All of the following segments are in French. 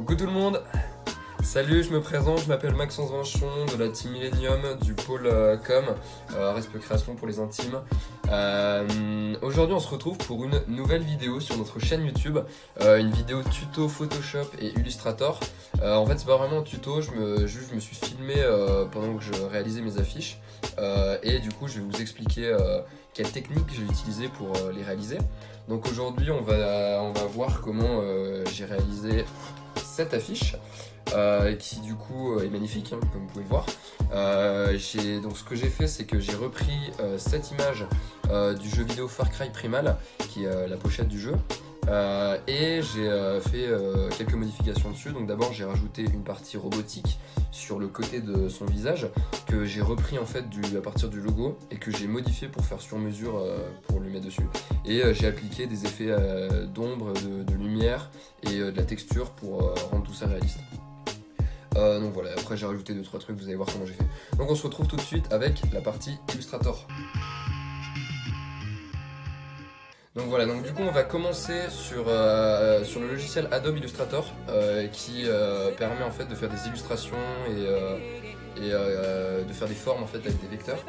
Coucou tout le monde. Salut, je me présente, je m'appelle Maxence Vinchon de la team Millennium du pôle com, Respe Création pour les intimes. Aujourd'hui on se retrouve pour une nouvelle vidéo sur notre chaîne YouTube, une vidéo tuto Photoshop et Illustrator. En fait c'est pas vraiment un tuto, je me suis filmé pendant que je réalisais mes affiches et du coup je vais vous expliquer quelle technique j'ai utilisée pour les réaliser. Donc aujourd'hui on va voir comment j'ai réalisé cette affiche. Qui du coup est magnifique, hein, comme vous pouvez le voir. Donc ce que j'ai fait, c'est que j'ai repris cette image du jeu vidéo Far Cry Primal, qui est la pochette du jeu, et j'ai fait quelques modifications dessus. Donc d'abord j'ai rajouté une partie robotique sur le côté de son visage, que j'ai repris en fait à partir du logo, et que j'ai modifié pour faire sur mesure pour le mettre dessus. Et j'ai appliqué des effets d'ombre, de lumière et de la texture pour rendre tout ça réaliste. Donc voilà, après j'ai rajouté 2-3 trucs, vous allez voir comment j'ai fait. Donc on se retrouve tout de suite avec la partie Illustrator. Donc voilà, donc du coup on va commencer sur le logiciel Adobe Illustrator qui permet en fait de faire des illustrations et de faire des formes en fait avec des vecteurs.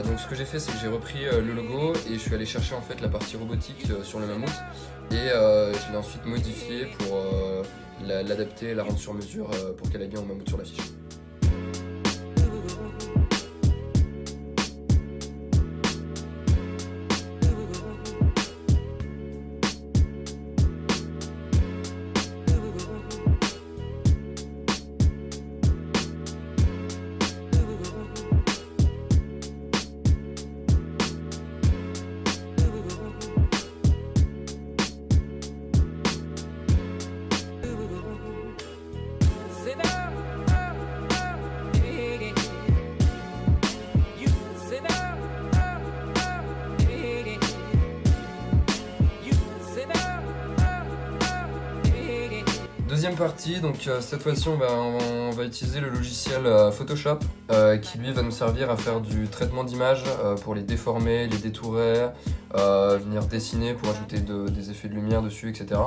Donc ce que j'ai fait, c'est que j'ai repris le logo et je suis allé chercher en fait la partie robotique sur le mammouth et je l'ai ensuite modifié pour l'adapter, la rendre sur mesure pour qu'elle aille bien au mammouth sur l'affiche. Deuxième partie, donc cette fois-ci on va utiliser le logiciel Photoshop qui lui va nous servir à faire du traitement d'images pour les déformer, les détourer, venir dessiner pour ajouter des effets de lumière dessus, etc.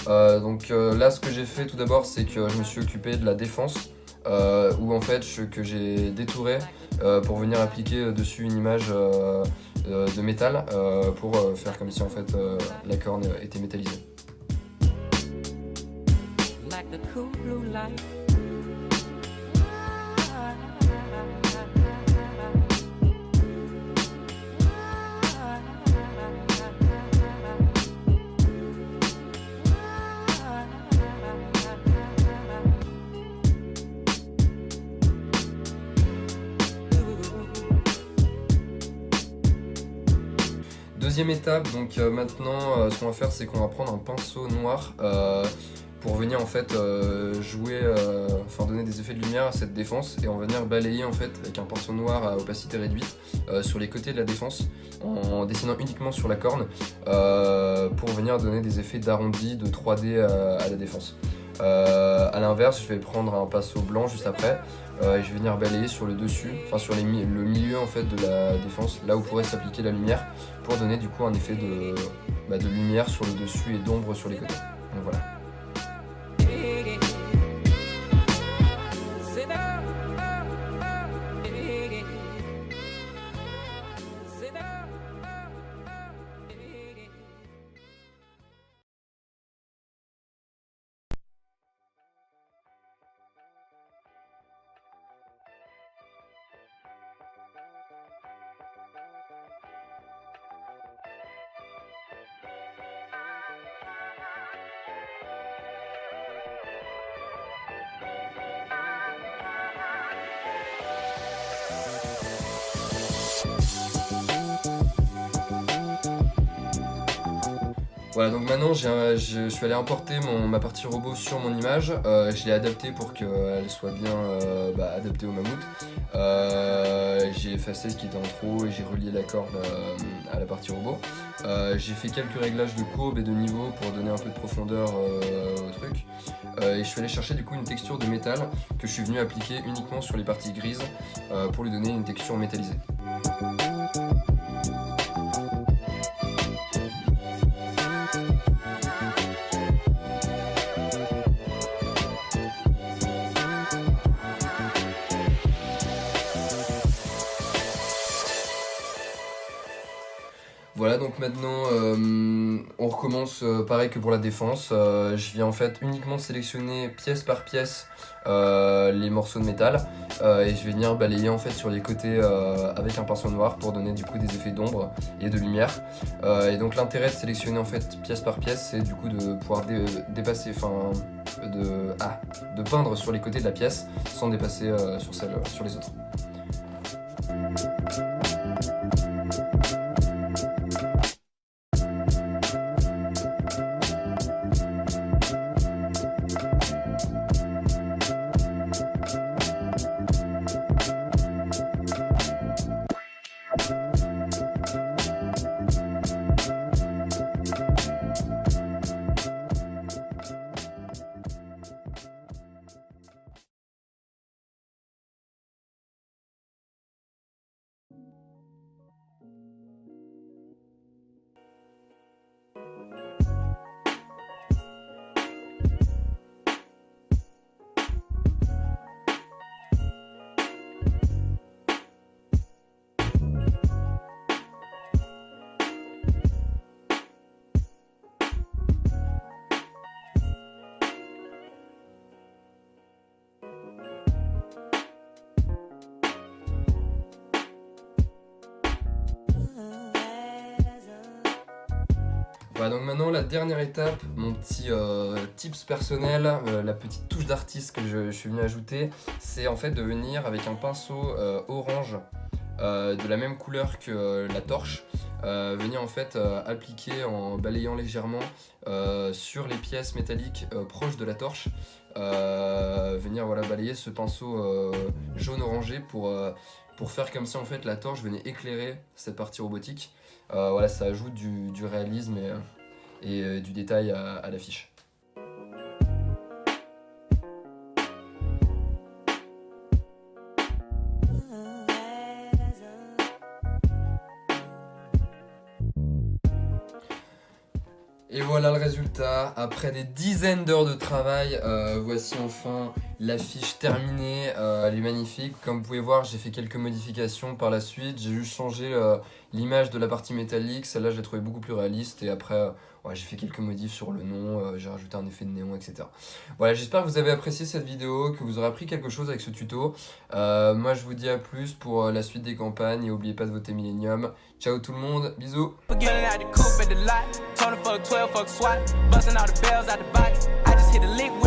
Donc là ce que j'ai fait tout d'abord, c'est que je me suis occupé de la défense où en fait que j'ai détouré pour venir appliquer dessus une image de métal pour faire comme si en fait la corne était métallisée. The cool blue light. Deuxième étape, donc maintenant ce qu'on va faire, c'est qu'on va prendre un pinceau noir pour venir en fait donner des effets de lumière à cette défense, et on va venir balayer en fait avec un pinceau noir à opacité réduite sur les côtés de la défense en dessinant uniquement sur la corne pour venir donner des effets d'arrondi, de 3D à la défense. A l'inverse, je vais prendre un pinceau blanc juste après et je vais venir balayer sur le dessus, enfin sur le milieu en fait de la défense, là où pourrait s'appliquer la lumière, pour donner du coup un effet de lumière sur le dessus et d'ombre sur les côtés. Donc voilà. Voilà, donc maintenant je suis allé importer ma partie robot sur mon image. Je l'ai adaptée pour qu'elle soit bien adaptée au mammouth. J'ai effacé ce qui était en trop et j'ai relié la corde à la partie robot. J'ai fait quelques réglages de courbe et de niveau pour donner un peu de profondeur au truc. Et je suis allé chercher du coup une texture de métal que je suis venu appliquer uniquement sur les parties grises pour lui donner une texture métallisée. Voilà, donc maintenant on recommence pareil que pour la défense. Je viens en fait uniquement sélectionner pièce par pièce les morceaux de métal et je vais venir balayer en fait sur les côtés avec un pinceau noir pour donner du coup des effets d'ombre et de lumière. Et donc l'intérêt de sélectionner en fait pièce par pièce, c'est du coup de pouvoir dépasser, enfin de peindre sur les côtés de la pièce sans dépasser sur les autres. Voilà, donc maintenant la dernière étape, mon petit tips personnel, la petite touche d'artiste que je suis venu ajouter, c'est en fait de venir avec un pinceau orange de la même couleur que la torche, venir en fait appliquer en balayant légèrement sur les pièces métalliques proches de la torche, venir voilà, balayer ce pinceau jaune orangé pour faire comme si en fait la torche venait éclairer cette partie robotique. Voilà, ça ajoute du réalisme et du détail à l'affiche. Et voilà le résultat, après des dizaines d'heures de travail, voici enfin l'affiche terminée, elle est magnifique. Comme vous pouvez voir, j'ai fait quelques modifications par la suite, j'ai juste changé l'image de la partie métallique, celle-là je l'ai trouvée beaucoup plus réaliste et après ouais, j'ai fait quelques modifs sur le nom, j'ai rajouté un effet de néon, etc. Voilà, j'espère que vous avez apprécié cette vidéo, que vous aurez appris quelque chose avec ce tuto. Moi je vous dis à plus pour la suite des campagnes et n'oubliez pas de voter Millennium. Ciao tout le monde, bisous. Getting out the coupe at the lot, Tony fuck 12, fuck SWAT, busting all the bells out the box. I just hit a lick with